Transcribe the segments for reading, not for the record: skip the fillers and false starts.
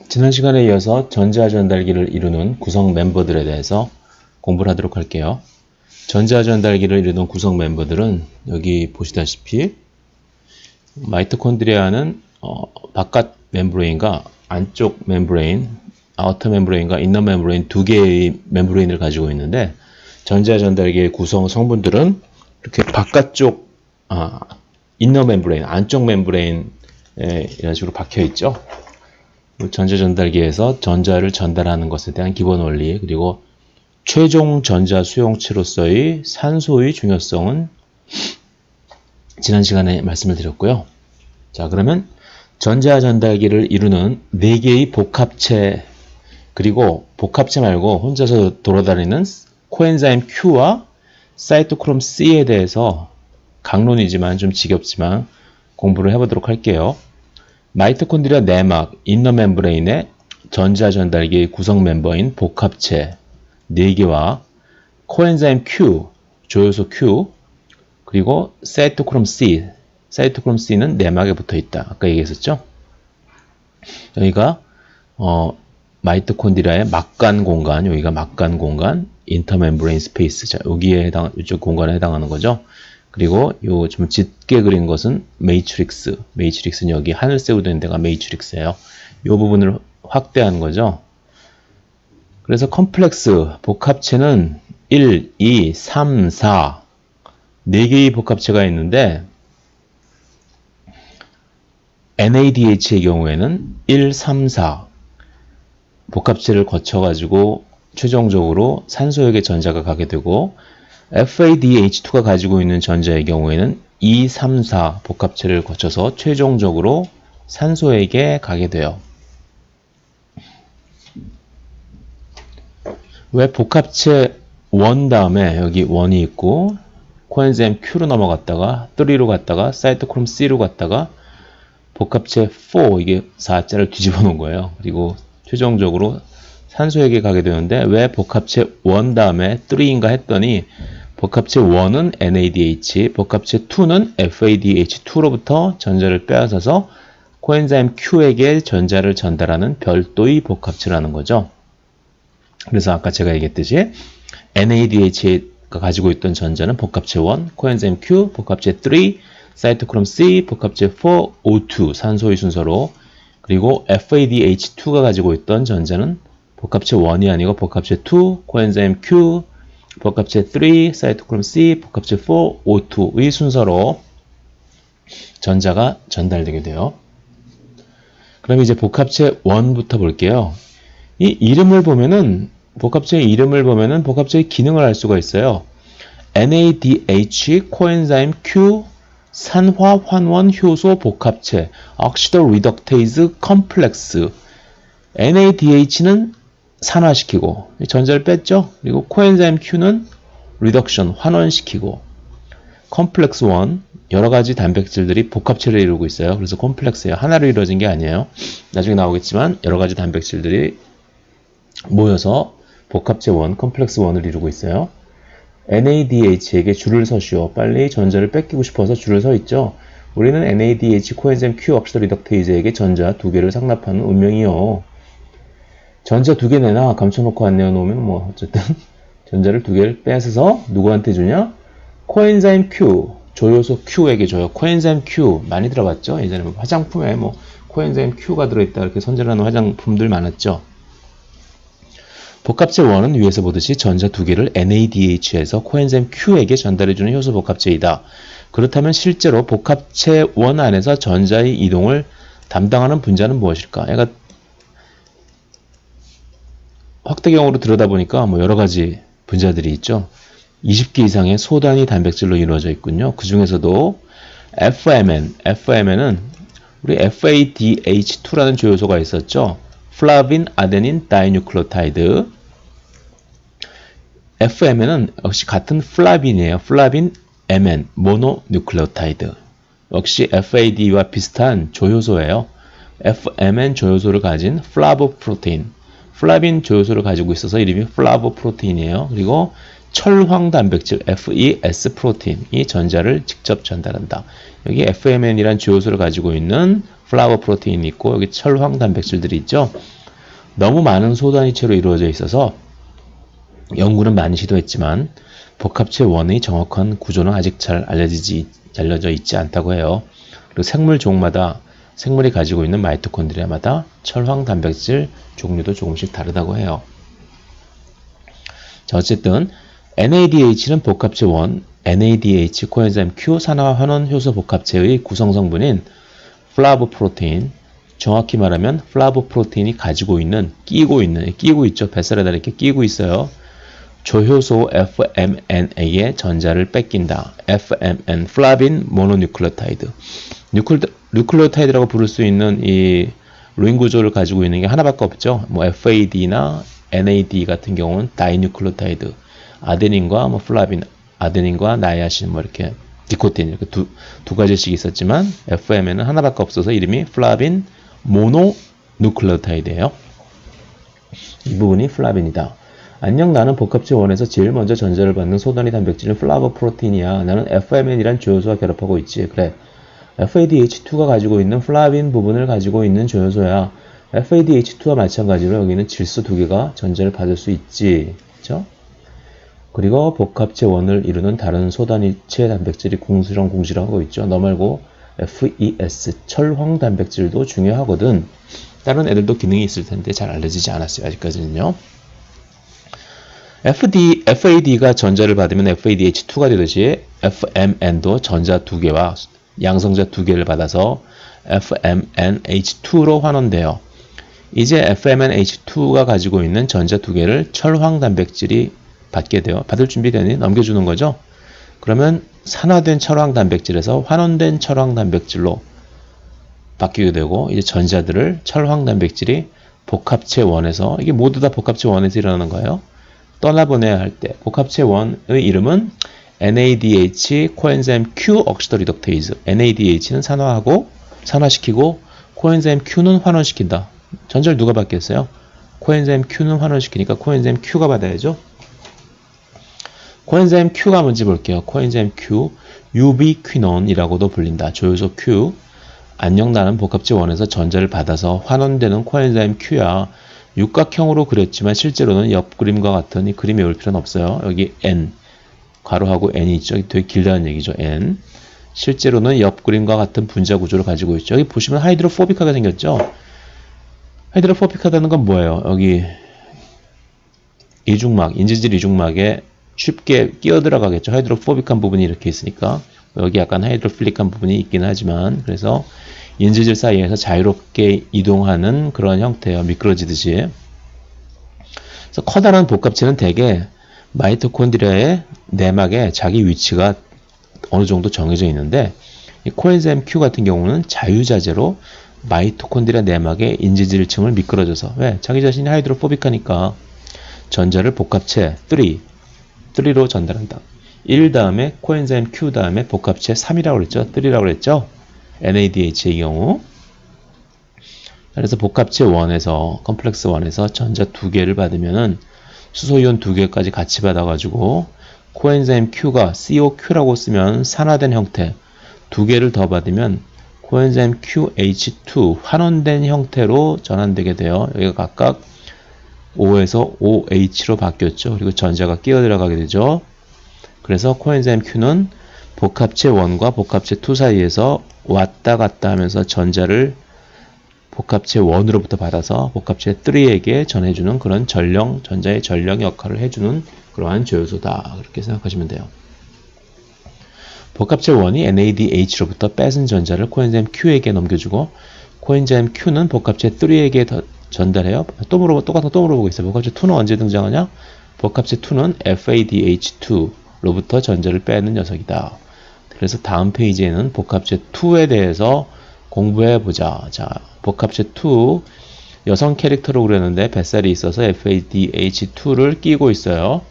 지난 시간에 이어서 전자전달기를 이루는 구성 멤버들에 대해서 공부를 하도록 할게요. 전자전달기를 이루는 구성 멤버들은 여기 보시다시피 마이토콘드리아는 바깥 멤브레인과 안쪽 멤브레인, 아우터 멤브레인과 이너 멤브레인 두 개의 멤브레인을 가지고 있는데 전자전달기의 구성 성분들은 이렇게 바깥쪽 이너 멤브레인, 안쪽 멤브레인에 이런 식으로 박혀 있죠. 전자전달기에서 전자를 전달하는 것에 대한 기본 원리, 그리고 최종 전자 수용체로서의 산소의 중요성은 지난 시간에 말씀을 드렸고요. 자, 그러면 전자전달기를 이루는 4개의 복합체, 그리고 복합체 말고 혼자서 돌아다니는 코엔자임 Q와 사이토크롬 C에 대해서 강론이지만 좀 지겹지만 공부를 해보도록 할게요. 마이토콘드리아 내막, 인너 멤브레인의 전자전달기의 구성 멤버인 복합체 4개와 코엔자임 Q, 조효소 Q, 그리고 사이토크롬 C, 사이토크롬 C는 내막에 붙어 있다. 아까 얘기했었죠? 여기가 마이토콘드리아의 막간 공간, 여기가 막간 공간, 인터멤브레인 스페이스, 자, 여기에 이쪽 공간에 해당하는 거죠. 그리고 요 좀 짙게 그린 것은 매트릭스. 매트릭스는 여기 하늘색으로 된 데가 매트릭스예요. 요 부분을 확대한 거죠. 그래서 컴플렉스 복합체는 1, 2, 3, 4 4개의 복합체가 있는데 NADH의 경우에는 1, 3, 4 복합체를 거쳐가지고 최종적으로 산소에게 전자가 가게 되고 FADH2가 가지고 있는 전자의 경우에는 2, 3, 4 복합체를 거쳐서 최종적으로 산소에게 가게 돼요. 왜 복합체 1 다음에 여기 1이 있고 코엔자임 Q로 넘어갔다가 3로 갔다가 사이토크롬 C로 갔다가 복합체 4, 이게 4자를 뒤집어 놓은 거예요. 그리고 최종적으로 산소에게 가게 되는데 왜 복합체 1 다음에 3인가 했더니 복합체 1은 NADH, 복합체 2는 FADH2로부터 전자를 빼앗아서 코엔자임 Q에게 전자를 전달하는 별도의 복합체라는 거죠. 그래서 아까 제가 얘기했듯이 NADH가 가지고 있던 전자는 복합체 1, 코엔자임 Q, 복합체 3, 사이토크롬 C, 복합체 4, O2, 산소의 순서로, 그리고 FADH2가 가지고 있던 전자는 복합체 1이 아니고 복합체 2, 코엔자임 Q, 복합체 3, 사이토크롬 C, 복합체 4, O2의 순서로 전자가 전달되게 돼요. 그럼 이제 복합체 1부터 볼게요. 이 이름을 보면은, 복합체의 이름을 보면은 복합체의 기능을 알 수가 있어요. NADH, 코엔자임 Q, 산화 환원 효소 복합체, 옥시도 리덕테이즈 컴플렉스. NADH는 산화시키고 전자를 뺐죠. 그리고 코엔자임 Q는 리덕션, 환원시키고, 컴플렉스 1, 여러 가지 단백질들이 복합체를 이루고 있어요. 그래서 콤플렉스예요. 하나로 이루어진 게 아니에요. 나중에 나오겠지만 여러 가지 단백질들이 모여서 복합체 1, 컴플렉스 1을 이루고 있어요. NADH에게 줄을 서시오. 빨리 전자를 뺏기고 싶어서 줄을 서 있죠. 우리는 NADH, 코엔자임 Q, 옥시도 리덕테이즈에게 전자 2개를 상납하는 운명이요. 전자 2개 내놔. 감춰놓고 안 내어놓으면 뭐 어쨌든 전자를 2개를 뺏어서 누구한테 주냐? 코엔자임 Q, 조효소 Q에게 줘요. 코엔자임 Q 많이 들어봤죠? 예전에 뭐 화장품에 뭐 코엔자임 Q가 들어있다 이렇게 선전하는 화장품들 많았죠. 복합체 1은 위에서 보듯이 전자 2개를 NADH에서 코엔자임 Q에게 전달해주는 효소 복합체이다. 그렇다면 실제로 복합체 1 안에서 전자의 이동을 담당하는 분자는 무엇일까? 얘가 확대경으로 들여다보니까 뭐 여러 가지 분자들이 있죠. 20개 이상의 소단위 단백질로 이루어져 있군요. 그 중에서도 FMN은 우리 FADH2라는 조효소가 있었죠. 플라빈 아데닌 다이뉴클레오타이드. FMN은 역시 같은 플라빈이에요. 플라빈 MN 모노뉴클레오타이드. 역시 FAD와 비슷한 조효소예요. FMN 조효소를 가진 플라보프로테인. 플라빈 조효소를 가지고 있어서 이름이 플라보프로테인이에요. 그리고 철황 단백질 FES 프로틴이 전자를 직접 전달한다. 여기 FMN이란 주요소를 가지고 있는 플라워 프로테인이 있고 여기 철황 단백질들이 있죠. 너무 많은 소단위체로 이루어져 있어서 연구는 많이 시도했지만 복합체 원의 정확한 구조는 아직 잘 알려져 있지 않다고 해요. 그리고 생물 종마다 생물이 가지고 있는 마이토콘드리아마다 철황 단백질 종류도 조금씩 다르다고 해요. 자, 어쨌든 NADH는 복합체 원, NADH 코엔자임 Q 산화 환원 효소 복합체의 구성 성분인 플라보 프로테인, 정확히 말하면 플라보 프로테인이 가지고 있는, 끼고 있죠. 뱃살에다 이렇게 끼고 있어요. 조효소 FMNA의 전자를 뺏긴다. FMN, 플라빈 모노뉴클레오타이드. 뉴클레오타이드라고 부를 수 있는 이 루인 구조를 가지고 있는 게 하나밖에 없죠. 뭐 FAD나 NAD 같은 경우는 다이뉴클레오타이드. 아데닌과 뭐 플라빈, 아데닌과 나이아신 뭐 이렇게 디코틴 이렇게 두 가지씩 있었지만 FMN은 하나밖에 없어서 이름이 플라빈 모노뉴클레오타이드예요. 이 부분이 플라빈이다. 안녕, 나는 복합체 원에서 제일 먼저 전자를 받는 소단위 단백질은 플라보 프로틴이야. 나는 FMN이란 조효소와 결합하고 있지. 그래. FADH2가 가지고 있는 플라빈 부분을 가지고 있는 조효소야. FADH2와 마찬가지로 여기는 질소 두 개가 전자를 받을 수 있지. 그렇죠? 그리고 복합체 원을 이루는 다른 소단위체 단백질이 공시렁공시렁하고 있죠. 너 말고 FES, 철황 단백질도 중요하거든. 다른 애들도 기능이 있을 텐데 잘 알려지지 않았어요. 아직까지는요. FAD가 전자를 받으면 FADH2가 되듯이 FMN도 전자 두 개와 양성자 두 개를 받아서 FMNH2로 환원돼요. 이제 FMNH2가 가지고 있는 전자 두 개를 철황 단백질이 받게 돼요. 받을 준비되니 넘겨주는 거죠. 그러면 산화된 철황 단백질에서 환원된 철황 단백질로 바뀌게 되고 이제 전자들을 철황 단백질이 복합체 원에서 이게 모두 다 복합체 원에서 일어나는 거예요. 떠나보내야 할 때 복합체 원의 이름은 NADH 코엔자임 Q 억시더 리덕테이즈. NADH는 산화시키고 코엔자임 Q는 환원시킨다. 전자를 누가 받겠어요? 코엔자임 Q는 환원시키니까 코엔자임 Q가 받아야죠. 코엔자임 Q가 뭔지 볼게요. 코엔자임 Q, 유비퀴논이라고도 불린다. 조효소 Q. 안녕, 나는 복합체 원에서 전자를 받아서 환원되는 코엔자임 Q야. 육각형으로 그렸지만 실제로는 옆 그림과 같은 이 그림 외울 필요는 없어요. 여기 N, 괄호하고 N이 있죠. 되게 길다는 얘기죠. N. 실제로는 옆 그림과 같은 분자 구조를 가지고 있죠. 여기 보시면 하이드로포빅하게 생겼죠. 하이드로포빅하다는 건 뭐예요? 여기 이중막, 인지질 이중막에 쉽게 끼어 들어가겠죠. 하이드로포빅한 부분이 이렇게 있으니까 여기 약간 하이드로필릭한 부분이 있긴 하지만 그래서 인지질 사이에서 자유롭게 이동하는 그런 형태예요. 미끄러지듯이. 그래서 커다란 복합체는 대개 마이토콘드리아의 내막에 자기 위치가 어느 정도 정해져 있는데 이 코엔자임 Q 같은 경우는 자유자재로 마이토콘드리아 내막의 인지질층을 미끄러져서 왜? 자기 자신이 하이드로포빅하니까 전자를 복합체 3로 전달한다. 1 다음에 코엔자임 Q 다음에 복합체 3이라고 그랬죠. 3라고 그랬죠. NADH의 경우. 그래서 복합체 1에서 컴플렉스 1에서 전자 2개를 받으면은 수소이온 2개까지 같이 받아가지고 코엔자임 Q가 COQ라고 쓰면 산화된 형태 2개를 더 받으면 코엔자임 QH2 환원된 형태로 전환되게 돼요. 여기가 각각 O에서 OH로 바뀌었죠. 그리고 전자가 끼어 들어가게 되죠. 그래서 코엔자임 Q는 복합체 1과 복합체 2 사이에서 왔다 갔다 하면서 전자를 복합체 1으로부터 받아서 복합체 3에게 전해주는 그런 전자의 전령 역할을 해주는 그러한 조효소다. 그렇게 생각하시면 돼요. 복합체 1이 NADH로부터 뺏은 전자를 코엔자임 Q에게 넘겨주고 코엔자임 Q는 복합체 3에게 전달해요. 똑같은 또 물어보고 있어요. 복합체 2는 언제 등장하냐? 복합체 2는 FADH2로부터 전자를 빼는 녀석이다. 그래서 다음 페이지에는 복합체 2에 대해서 공부해보자. 자, 복합체 2 여성 캐릭터로 그렸는데 뱃살이 있어서 FADH2를 끼고 있어요.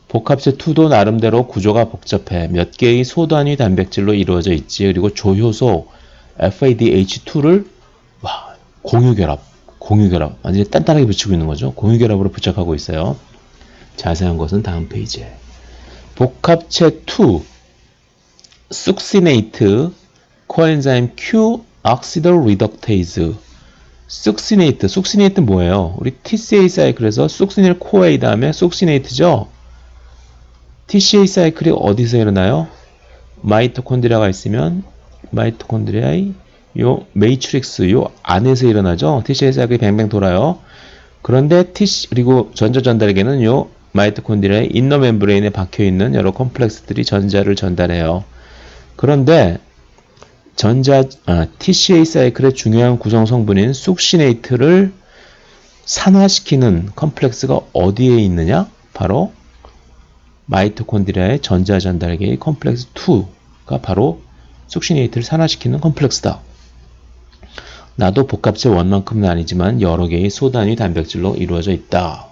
복합체 2도 나름대로 구조가 복잡해. 몇 개의 소단위 단백질로 이루어져 있지. 그리고 조효소 FADH2를 공유결합 완전히 단단하게 붙이고 있는 거죠. 공유결합으로 부착하고 있어요. 자세한 것은 다음 페이지에. 복합체 2, succinate, coenzyme Q, oxido reductase. succinate 뭐예요? 우리 TCA 사이클에서 succinyl CoA 다음에 succinate죠? TCA 사이클이 어디서 일어나요? 마이토콘드리아가 있으면 마이토콘드리아의 요 매트릭스 요 안에서 일어나죠. TCA 사이클이 뱅뱅 돌아요. 그런데 그리고 전자 전달계는 요 마이토콘드리아의 인너 멤브레인에 박혀 있는 여러 컴플렉스들이 전자를 전달해요. 그런데 TCA 사이클의 중요한 구성 성분인 숙시네이트를 산화시키는 컴플렉스가 어디에 있느냐? 바로 마이토콘드리아의 전자 전달계의 컴플렉스 2가 바로 숙시네이트를 산화시키는 컴플렉스다. 나도 복합체 1만큼은 아니지만 여러 개의 소단위 단백질로 이루어져 있다.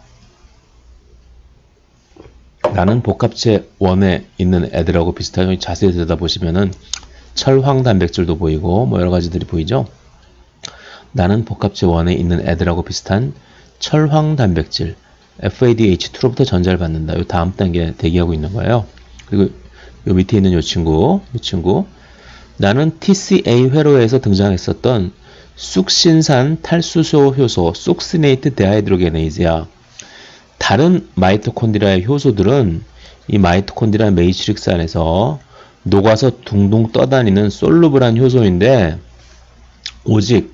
나는 복합체 1에 있는 애들하고 비슷하게 자세히 들여다보시면은 철황 단백질도 보이고 뭐 여러 가지들이 보이죠. 나는 복합체 1에 있는 애들하고 비슷한 철황 단백질 FADH2로부터 전자를 받는다. 요 다음 단계 대기하고 있는 거예요. 그리고 요 밑에 있는 요 친구 나는 TCA 회로에서 등장했었던 쑥신산 탈수소 효소 쑥시네이트 데하이드로게네이즈야. 다른 마이토콘드리아의 효소들은 이 마이토콘드리아 매트릭스 안에서 녹아서 둥둥 떠다니는 솔루블한 효소인데 오직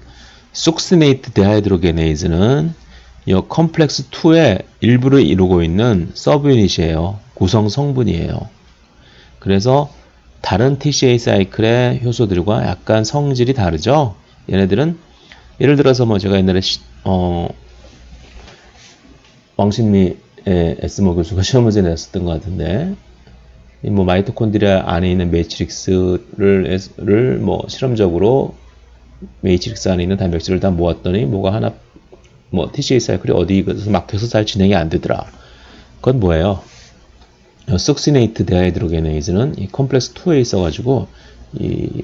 쑥시네이트 데하이드로게네이즈는 이 컴플렉스 2의 일부를 이루고 있는 서브유닛이에요. 구성 성분이에요. 그래서 다른 TCA 사이클의 효소들과 약간 성질이 다르죠. 얘네들은 예를 들어서 뭐 제가 옛날에 왕신미 에스모 교수가 시험 문제 냈었던 것 같은데 뭐 마이토콘드리아 안에 있는 매트릭스를 뭐 실험적으로 매트릭스 안에 있는 단백질을 다 모았더니 뭐가 하나 뭐 TCA 사이클이 어디에서 막 돼서 잘 진행이 안 되더라. 그건 뭐예요? 석시네이트 데하이드로게네이즈는 이 컴플렉스 2에 있어가지고 이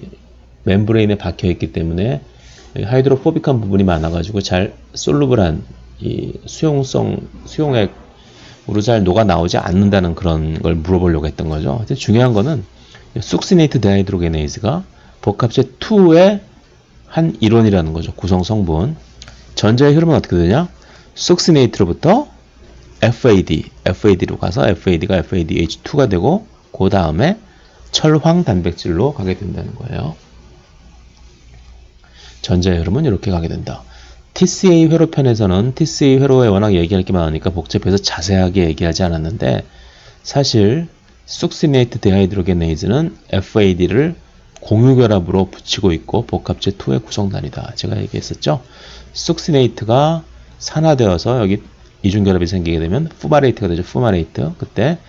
멤브레인에 박혀 있기 때문에 하이드로포빅한 부분이 많아가지고 잘 솔루블한 이 수용액으로 잘 녹아 나오지 않는다는 그런 걸 물어보려고 했던 거죠. 중요한 거는 석시네이트 데하이드로게네이즈가 복합체 2의 한 일원이라는 거죠. 구성 성분. 전자의 흐름은 어떻게 되냐? 석시네이트로부터 FAD로 가서 FAD가 FADH2가 되고 그 다음에 철황 단백질로 가게 된다는 거예요. 전자의 흐름은 이렇게 가게 된다. TCA 회로편에서는 TCA 회로에 워낙 얘기할 게 많으니까 복잡해서 자세하게 얘기하지 않았는데 사실 숙시네이트 데하이드로게네이즈는 FAD를 공유결합으로 붙이고 있고 복합체 2의 구성단이다. 제가 얘기했었죠. 숙시네이트가 산화되어서 여기 이중결합이 생기게 되면 푸마레이트가 되죠. 푸마레이트. 그때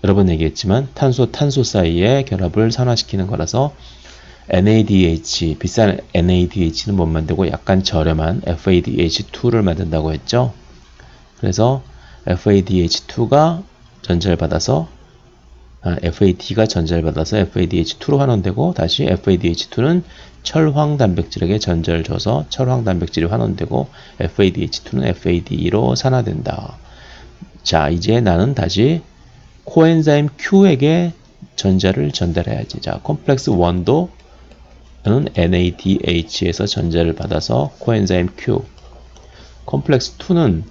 여러 번 얘기했지만 탄소 사이의 결합을 산화시키는 거라서 NADH, 비싼 NADH는 못 만들고 약간 저렴한 FADH2를 만든다고 했죠. 그래서 FADH2가 전자를 받아서 FAD가 전자를 받아서 FADH2로 환원되고 다시 FADH2는 철황 단백질에게 전자를 줘서 철황 단백질이 환원되고 FADH2는 FAD로 산화된다. 자, 이제 나는 다시 코엔자임 Q에게 전자를 전달해야지. 자, 컴플렉스 1도 는 NADH에서 전자를 받아서 코엔자임 Q. 컴플렉스 2는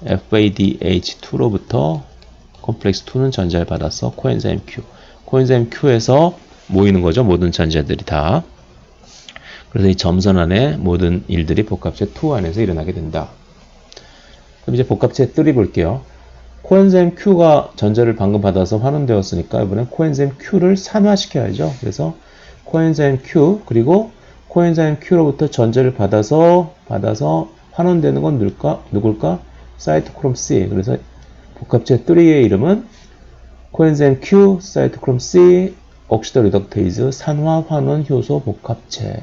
FADH2로부터 컴플렉스 2는 전자를 받아서 코엔자임 Q. 코엔자임 Q에서 모이는 거죠. 모든 전자들이 다. 그래서 이 점선 안에 모든 일들이 복합체 2 안에서 일어나게 된다. 그럼 이제 복합체 3 볼게요. 코엔자임 Q가 전자를 방금 받아서 환원되었으니까 이번엔 코엔자임 Q를 산화시켜야죠. 그래서 코엔자임 Q 그리고 코엔자임 Q로부터 전자를 받아서 환원되는 건 누굴까? 사이토크롬 C. 그래서 복합체 3의 이름은 코엔자임 Q, 사이토크롬 C, 옥시도 리덕테이즈, 산화 환원 효소 복합체.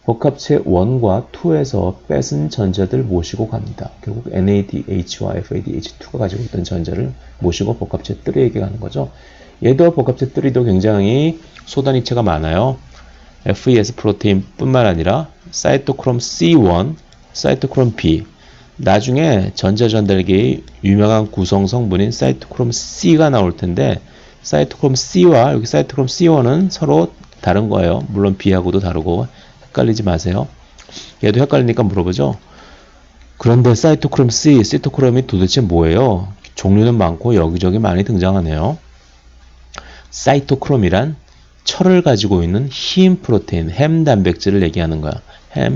복합체 1과 2에서 뺏은 전자들 모시고 갑니다. 결국 NADH와 FADH2가 가지고 있던 전자를 모시고 복합체 3에게 가는 거죠. 얘도 복합체 3도 굉장히 소단위체가 많아요. FES 프로테인 뿐만 아니라 사이토크롬 C1, 사이토크롬 B, 나중에 전자전달계의 유명한 구성 성분인 사이토크롬 C가 나올 텐데 사이토크롬 C와 여기 사이토크롬 C1은 서로 다른 거예요. 물론 B하고도 다르고 헷갈리지 마세요. 얘도 헷갈리니까 물어보죠. 그런데 사이토크롬 C, 시토크롬이 도대체 뭐예요? 종류는 많고 여기저기 많이 등장하네요. 사이토크롬이란 철을 가지고 있는 힘 프로테인, 햄 단백질을 얘기하는 거야.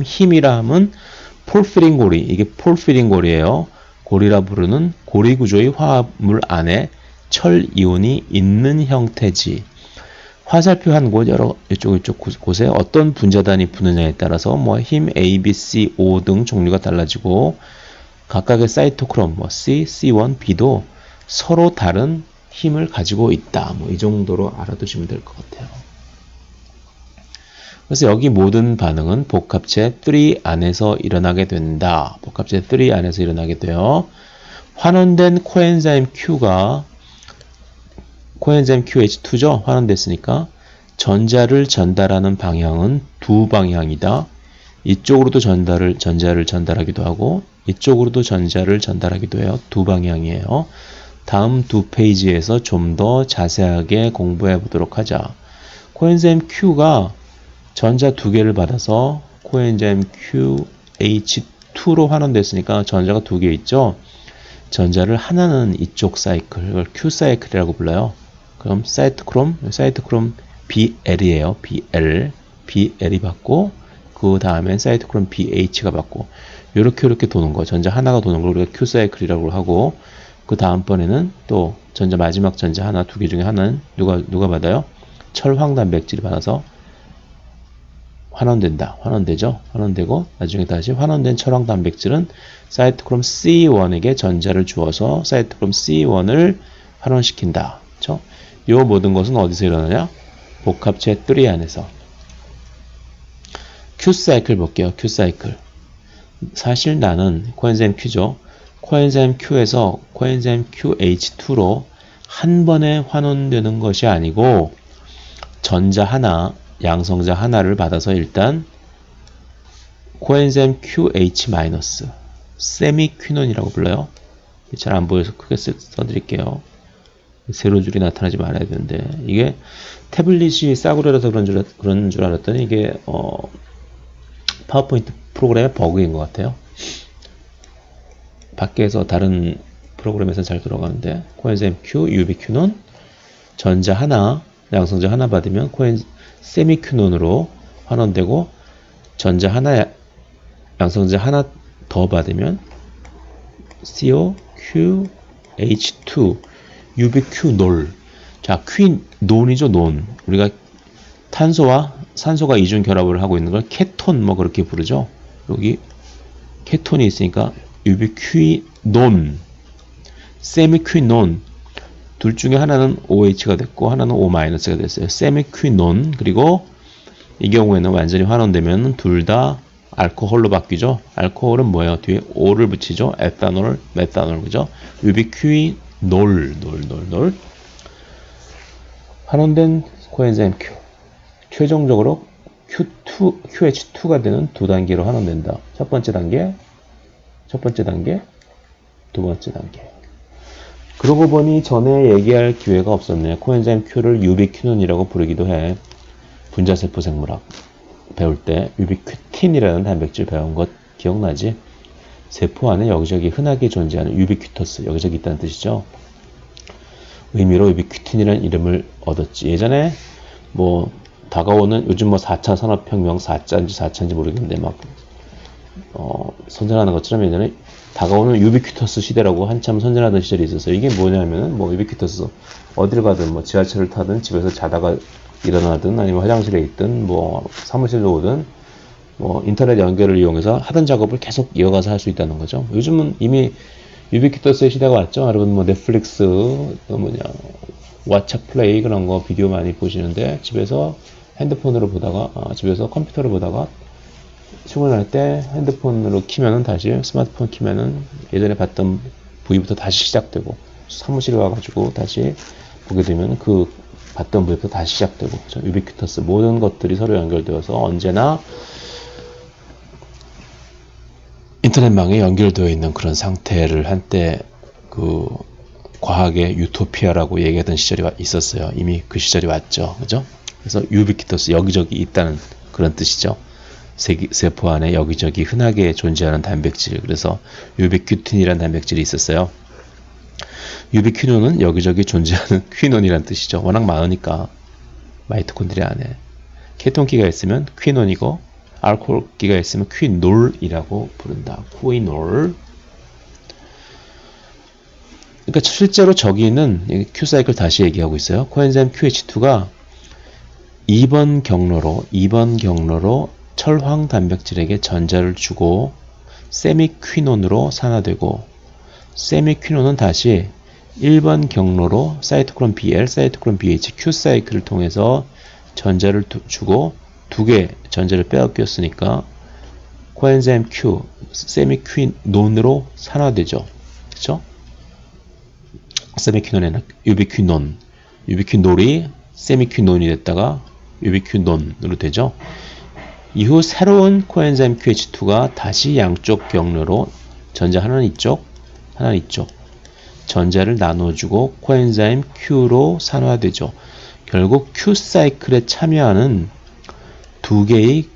힘이라 하면 폴피린 고리, 이게 폴피린 고리예요. 고리라 부르는 고리 구조의 화합물 안에 철 이온이 있는 형태지. 화살표 한 곳 여러 이쪽 곳에 어떤 분자단이 붙느냐에 따라서 뭐 힘 A, B, C, O 등 종류가 달라지고 각각의 사이토크롬 뭐 C, C1, B도 서로 다른 힘을 가지고 있다. 뭐 이 정도로 알아두시면 될 것 같아요. 그래서 여기 모든 반응은 복합체 3 안에서 일어나게 된다. 복합체 3 안에서 일어나게 돼요. 환원된 코엔자임 Q가 코엔자임 QH2죠. 환원됐으니까 전자를 전달하는 방향은 두 방향이다. 이쪽으로도 전자를 전달하기도 하고 이쪽으로도 전자를 전달하기도 해요. 두 방향이에요. 다음 두 페이지에서 좀 더 자세하게 공부해 보도록 하자. 코엔자임 Q가 전자 두 개를 받아서 코엔자임 QH2로 환원됐으니까 전자가 두 개 있죠. 전자를 하나는 이쪽 사이클, 이걸 Q 사이클이라고 불러요. 그럼 사이토크롬 BL이에요. BL이 받고 그 다음엔 사이토크롬 BH가 받고 이렇게 도는 거. 전자 하나가 도는 걸 우리가 Q 사이클이라고 하고 그 다음번에는 또 전자 마지막 전자 하나 두 개 중에 하나는 누가 받아요? 철황 단백질이 받아서 환원되죠. 환원되고 나중에 다시 환원된 철황 단백질은 사이토크롬 C1에게 전자를 주어서 사이토크롬 C1을 환원시킨다. 그렇죠? 이 모든 것은 어디서 일어나냐? 복합체 3 안에서. Q 사이클 볼게요. Q 사이클. 사실 나는 코엔자임 Q죠. 코엔자임 Q에서 코엔자임 QH2로 한 번에 환원되는 것이 아니고 전자 하나, 양성자 하나를 받아서 일단 코엔자임 QH- 세미퀴논이라고 불러요. 잘 안 보여서 크게 써드릴게요. 세로줄이 나타나지 말아야 되는데 이게 태블릿이 싸구려라서 그런 줄 알았더니 이게 파워포인트 프로그램의 버그인 것 같아요. 밖에서 다른 프로그램에서 잘 들어가는데 코엔자임 Q, 유비퀴논 전자 하나, 양성자 하나 받으면 세미퀴논으로 환원되고 전자 하나, 양성자 하나 더 받으면 CO, QH2, 유비퀴놀. 자, 퀴논이죠, 논. 우리가 탄소와 산소가 이중 결합을 하고 있는 걸 케톤 뭐 그렇게 부르죠. 여기 케톤이 있으니까 유비퀴논, 세미퀴논. 둘 중에 하나는 OH가 됐고 하나는 O-가 됐어요. 세미퀴논. 그리고 이 경우에는 완전히 환원되면 둘 다 알코올로 바뀌죠. 알코올은 뭐예요? 뒤에 O를 붙이죠. 에탄올, 메탄올. 그죠? 유비퀴놀. 환원된 코엔자임 Q. 최종적으로 QH2가 되는 두 단계로 환원된다. 첫 번째 단계, 두 번째 단계. 그러고 보니 전에 얘기할 기회가 없었네요. 코엔자임 Q를 유비퀴논이라고 부르기도 해. 분자세포 생물학 배울 때 유비퀴틴이라는 단백질 배운 것 기억나지? 세포 안에 여기저기 흔하게 존재하는 유비퀴터스, 여기저기 있다는 뜻이죠. 의미로 유비퀴틴이라는 이름을 얻었지. 예전에 뭐 다가오는 요즘 뭐 4차 산업혁명 4차인지 모르겠는데 막 선전하는 것처럼 예전에 다가오는 유비퀴터스 시대라고 한참 선전하던 시절이 있었어요. 이게 뭐냐면은 뭐 유비퀴터스 어딜 가든 뭐 지하철을 타든 집에서 자다가 일어나든 아니면 화장실에 있든 뭐 사무실로 오든 뭐 인터넷 연결을 이용해서 하던 작업을 계속 이어가서 할 수 있다는 거죠. 요즘은 이미 유비퀴터스의 시대가 왔죠. 여러분 뭐 넷플릭스 왓챠 플레이 그런 거 비디오 많이 보시는데 집에서 핸드폰으로 보다가 집에서 컴퓨터로 보다가 출근할 때 핸드폰으로 키면은 다시 스마트폰 키면은 예전에 봤던 부위부터 다시 시작되고 사무실에 와가지고 다시 보게 되면 그 봤던 부위부터 다시 시작되고 그렇죠? 유비퀴터스 모든 것들이 서로 연결되어서 언제나 인터넷망에 연결되어 있는 그런 상태를 한때 그 과학의 유토피아라고 얘기하던 시절이 있었어요. 이미 그 시절이 왔죠. 그죠? 그래서 유비퀴터스, 여기저기 있다는 그런 뜻이죠. 세포 안에 여기저기 흔하게 존재하는 단백질, 그래서 유비큐틴이라는 단백질이 있었어요. 유비퀴논은 여기저기 존재하는 퀴논이라는 뜻이죠. 워낙 많으니까 마이토콘드리아 안에 케톤기가 있으면 퀴논이고 알코올기가 있으면 퀴놀이라고 부른다. 퀴놀. 그러니까 실제로 저기는 Q사이클 다시 얘기하고 있어요. 코엔자임 QH2가 2번 경로로 철황 단백질에게 전자를 주고 세미퀴논으로 산화되고, 세미퀴논은 다시 1번 경로로 사이토크롬 BL, 사이토크롬 BH, Q사이클을 통해서 전자를 주고 두 개 전자를 빼앗겼으니까 코엔자임 Q, 세미퀴논으로 산화되죠. 그렇죠? 세미퀴논에는 유비퀴놀이 세미퀴논이 됐다가 유비퀴논으로 되죠. 이후 새로운 코엔자임 QH2가 다시 양쪽 경로로 전자 하나는 이쪽, 하나는 이쪽 전자를 나눠주고 코엔자임 Q로 산화되죠. 결국 Q사이클에 참여하는 두 개의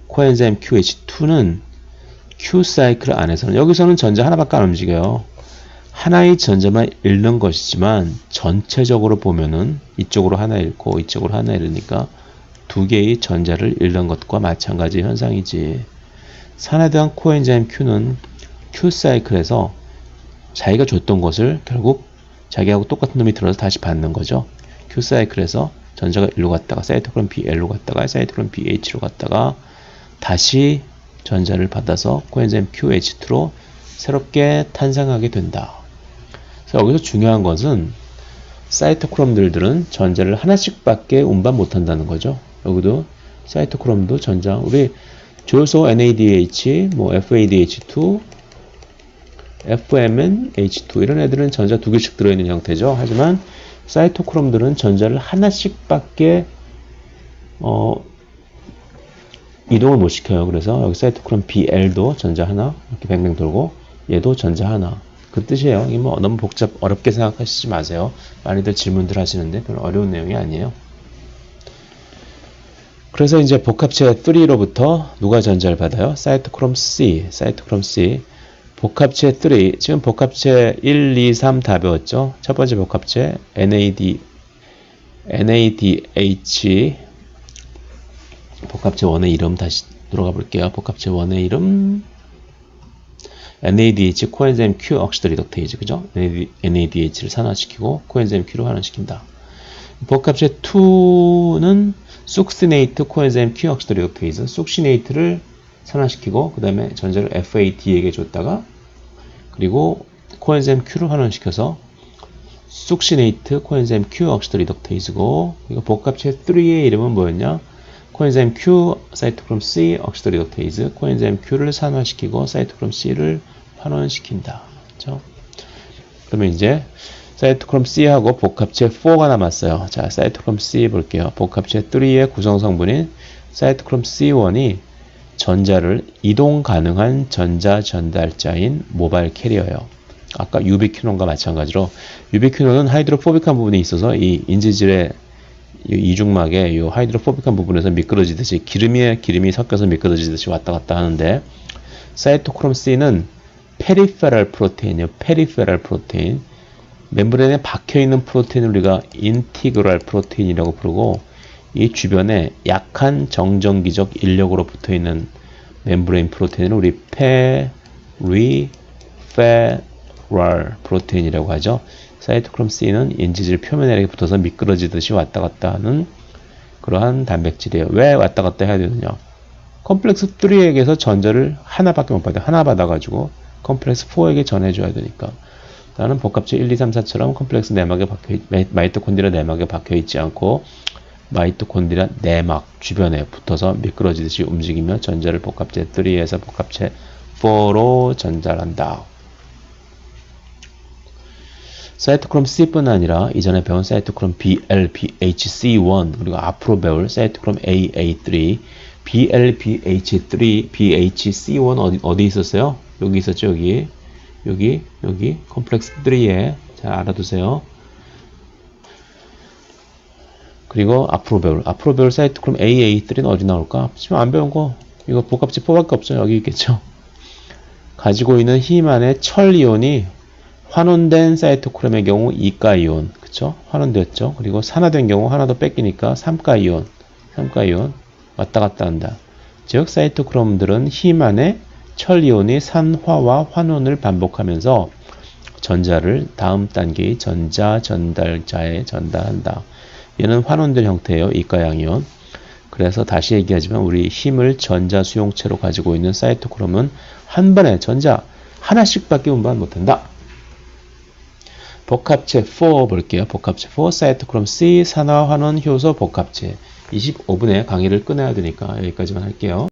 코엔자임 QH2는 Q사이클 안에서는, 여기서는 전자 하나밖에 안 움직여요. 하나의 전자만 잃는 것이지만 전체적으로 보면은 이쪽으로 하나 잃고 이쪽으로 하나 잃으니까 두 개의 전자를 잃는 것과 마찬가지 현상이지. 산화된 코엔자임 Q는 Q사이클에서 자기가 줬던 것을 결국 자기하고 똑같은 놈이 들어서 다시 받는 거죠. Q사이클에서 전자가 일로 갔다가 사이토크롬 BL로 갔다가 사이토크롬 BH로 갔다가 다시 전자를 받아서 코엔자임 QH2로 새롭게 탄생하게 된다. 그래서 여기서 중요한 것은 사이토크롬들은 전자를 하나씩밖에 운반 못한다는 거죠. 여기도 사이토크롬도 전자, 우리 조효소 NADH, 뭐 FADH2, FMNH2 이런 애들은 전자 두 개씩 들어있는 형태죠. 하지만 사이토크롬들은 전자를 하나씩밖에 이동을 못 시켜요. 그래서 여기 사이토크롬 BL도 전자 하나 이렇게 뱅뱅 돌고 얘도 전자 하나, 그 뜻이에요. 이게 뭐 너무 어렵게 생각하시지 마세요. 많이들 질문들 하시는데 별로 어려운 내용이 아니에요. 그래서 이제 복합체 3로부터 누가 전자를 받아요? 사이토크롬 C, 사이토크롬 C. 복합체 3, 지금 복합체 1, 2, 3 다 배웠죠? 첫 번째 복합체 NADH, 복합체 1의 이름 다시 들어가 볼게요. 복합체 1의 이름 NADH, 코엔자임 Q 억시드 리덕테이즈, 그죠? NADH를 산화시키고 코엔자임 Q로 환원시킨다. 복합체 2는 숙시네이트 코엔자임 Q 억시드 리덕테이즈, 숙시네이트를 산화시키고 그 다음에 전자를 FAD에게 줬다가 그리고 코엔자임 Q를 환원시켜서 숙시네이트 코엔자임 Q 억시드 리덕테이즈고, 이거 복합체 3의 이름은 뭐였냐? 코엔자임 Q, 사이토크롬 C, 억시드 리덕테이즈, 코엔자임 Q를 산화시키고 사이토크롬 C를 환원시킨다. 그렇죠? 그러면 이제 사이토크롬 C하고 복합체 4가 남았어요. 자, 사이토크롬 C 볼게요. 복합체 3의 구성 성분인 사이토크롬 C1이 전자를 이동 가능한 전자 전달자인 모바일 캐리어예요. 아까 유비퀴논과 마찬가지로 유비퀴논은 하이드로포빅한 부분이 있어서 이 인지질의 이중막에 이 하이드로포빅한 부분에서 미끄러지듯이 기름이 섞여서 미끄러지듯이 왔다 갔다 하는데, 사이토크롬 C는 페리페럴 프로테인이에요. 페리페럴 프로테인. 멤브레인에 박혀있는 프로테인을 우리가 인티그랄 프로테인이라고 부르고, 이 주변에 약한 정전기적 인력으로 붙어있는 멤브레인 프로테인을 우리 페리페럴 프로테인이라고 하죠. 사이토크롬 C는 인지질 표면에 이렇게 붙어서 미끄러지듯이 왔다 갔다 하는 그러한 단백질이에요. 왜 왔다 갔다 해야 되느냐? 컴플렉스 3에게서 전자를 하나밖에 못 받아요. 하나 받아가지고 컴플렉스 4에게 전해줘야 되니까. 나는 복합체 1, 2, 3, 4처럼 컴플렉스 내막에 마이토콘드리아 내막에 박혀있지 않고 마이토콘드리아 내막 주변에 붙어서 미끄러지듯이 움직이며 전자를 복합체 3에서 복합체 4로 전달한다. 사이토크롬 C뿐 아니라 이전에 배운 사이토크롬 BL, BHC1 그리고 앞으로 배울 사이토크롬 AA3, BLBH3, BHC1 어디 있었어요? 여기 있었죠, 여기 컴플렉스 3에 잘 알아두세요. 그리고 앞으로 배울 사이토크롬 AA3는 어디 나올까? 지금 안 배운 거 이거 복합체 4밖에 없어요. 여기 있겠죠. 가지고 있는 힘 안에 철이온이 환원된 사이토크롬의 경우 2가 이온, 그쵸? 환원됐죠. 그리고 산화된 경우 하나 더 뺏기니까 3가 이온 왔다 갔다 한다. 즉 사이토크롬들은 힘 안에 철이온이 산화와 환원을 반복하면서 전자를 다음 단계의 전자 전달자에 전달한다. 얘는 환원된 형태예요. 이가양이온. 그래서 다시 얘기하지만 우리 힘을 전자 수용체로 가지고 있는 사이토크롬은 한 번에 전자 하나씩밖에 운반 못한다. 복합체 4 볼게요. 복합체 4 사이토크롬 C 산화 환원 효소 복합체 25분에 강의를 끊어야 되니까 여기까지만 할게요.